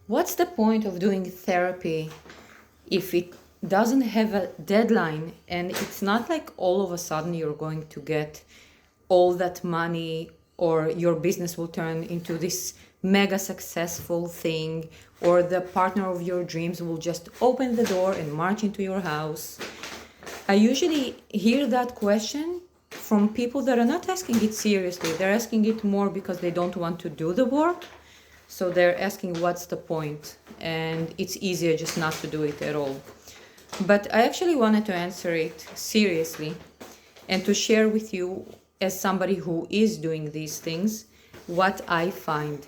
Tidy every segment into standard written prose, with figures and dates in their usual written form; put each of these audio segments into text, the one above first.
What's the point of doing therapy if it doesn't have a deadline and it's not like all of a sudden you're going to get all that money or your business will turn into this mega successful thing or the partner of your dreams will just open the door and march into your house? I usually hear that question from people that are not asking it seriously. They're asking it more because they don't want to do the work. So they're asking what's the point, and it's easier just not to do it at all. But I actually wanted to answer it seriously and to share with you, as somebody who is doing these things, what I find.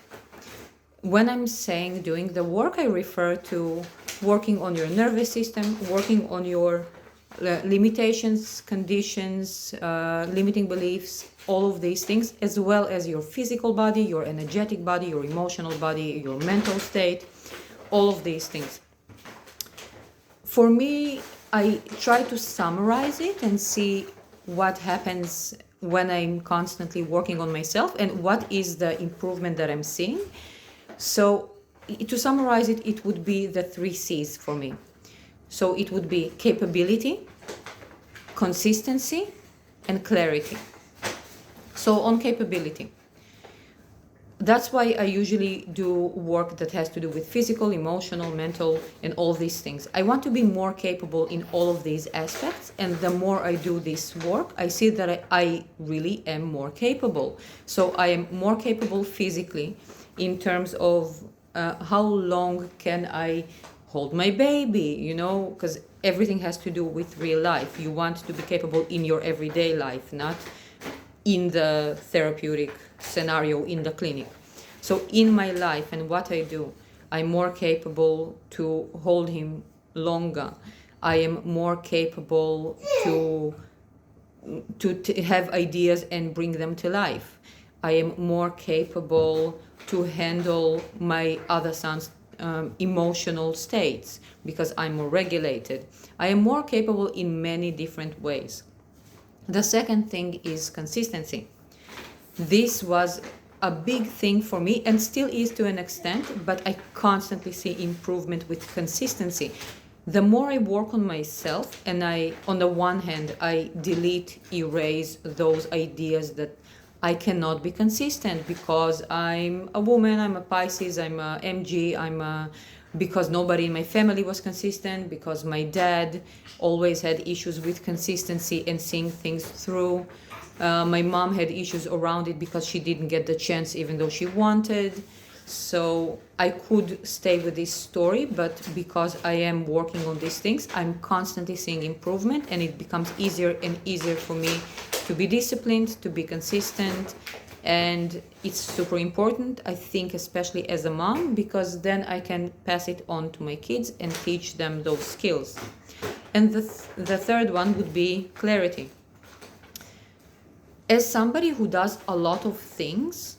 When I'm saying doing the work, I refer to working on your nervous system, working on your limitations, conditions, limiting beliefs, all of these things, as well as your physical body, your energetic body, your emotional body, your mental state, all of these things. For me, I try to summarize it and see what happens when I'm constantly working on myself and what is the improvement that I'm seeing. So to summarize it, it would be the 3 C's for me. So it would be capability, consistency, and clarity. So on capability, that's why I usually do work that has to do with physical, emotional, mental, and all these things. I want to be more capable in all of these aspects, and the more I do this work, I see that I really am more capable. So I am more capable physically in terms of how long can I hold my baby, because everything has to do with real life. You want to be capable in your everyday life, not in the therapeutic scenario in the clinic. So in my life and what I do, I'm more capable to hold him longer. I am more capable to have ideas and bring them to life. I am more capable to handle my other son's emotional states because I'm more regulated. I am more capable in many different ways. The second thing is consistency. This was a big thing for me and still is to an extent, but I constantly see improvement with consistency. The more I work on myself and on the one hand, I erase those ideas that I cannot be consistent because I'm a woman, I'm a Pisces, I'm a MG, because nobody in my family was consistent, because my dad always had issues with consistency and seeing things through. My mom had issues around it because she didn't get the chance even though she wanted. So I could stay with this story, but because I am working on these things, I'm constantly seeing improvement, and it becomes easier and easier for me to be disciplined, to be consistent, and it's super important, I think, especially as a mom, because then I can pass it on to my kids and teach them those skills. And the third one would be clarity. As somebody who does a lot of things,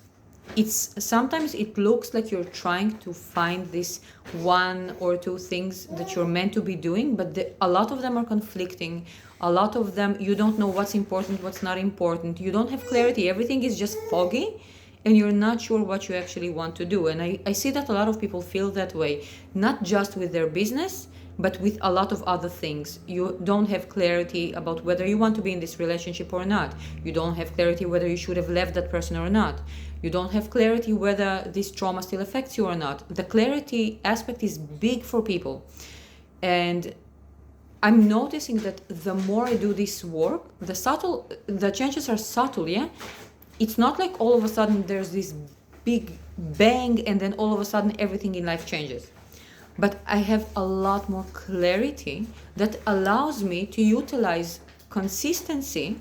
sometimes it looks like you're trying to find this 1 or 2 things that you're meant to be doing, but a lot of them are conflicting. A lot of them, you don't know what's important, what's not important. You don't have clarity. Everything is just foggy, and you're not sure what you actually want to do. And I see that a lot of people feel that way, not just with their business, but with a lot of other things. You don't have clarity about whether you want to be in this relationship or not. You don't have clarity whether you should have left that person or not. You don't have clarity whether this trauma still affects you or not. The clarity aspect is big for people. And I'm noticing that the more I do this work, the changes are subtle, yeah? It's not like all of a sudden there's this big bang and then all of a sudden everything in life changes. But I have a lot more clarity that allows me to utilize consistency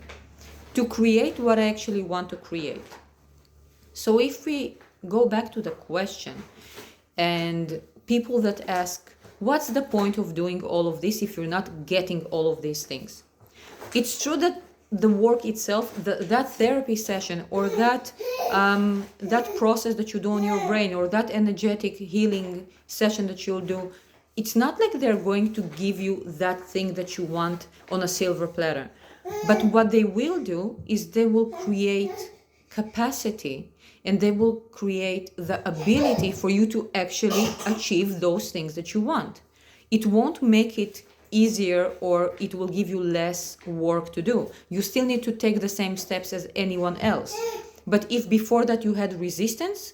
to create what I actually want to create. So if we go back to the question, and people that ask, what's the point of doing all of this if you're not getting all of these things? It's true that the work itself, that therapy session, or that process that you do on your brain, or that energetic healing session that you'll do, it's not like they're going to give you that thing that you want on a silver platter. But what they will do is they will create capacity and they will create the ability for you to actually achieve those things that you want. It won't make it easier, or it will give you less work to do. You still need to take the same steps as anyone else. But if before that you had resistance,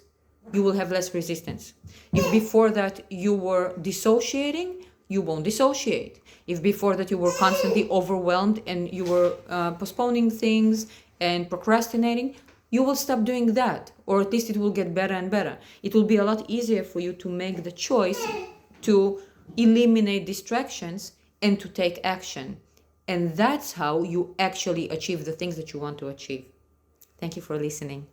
you will have less resistance. If before that you were dissociating, you won't dissociate. If before that you were constantly overwhelmed and you were postponing things and procrastinating, you will stop doing that, or at least it will get better and better. It will be a lot easier for you to make the choice to eliminate distractions and to take action. And that's how you actually achieve the things that you want to achieve. Thank you for listening.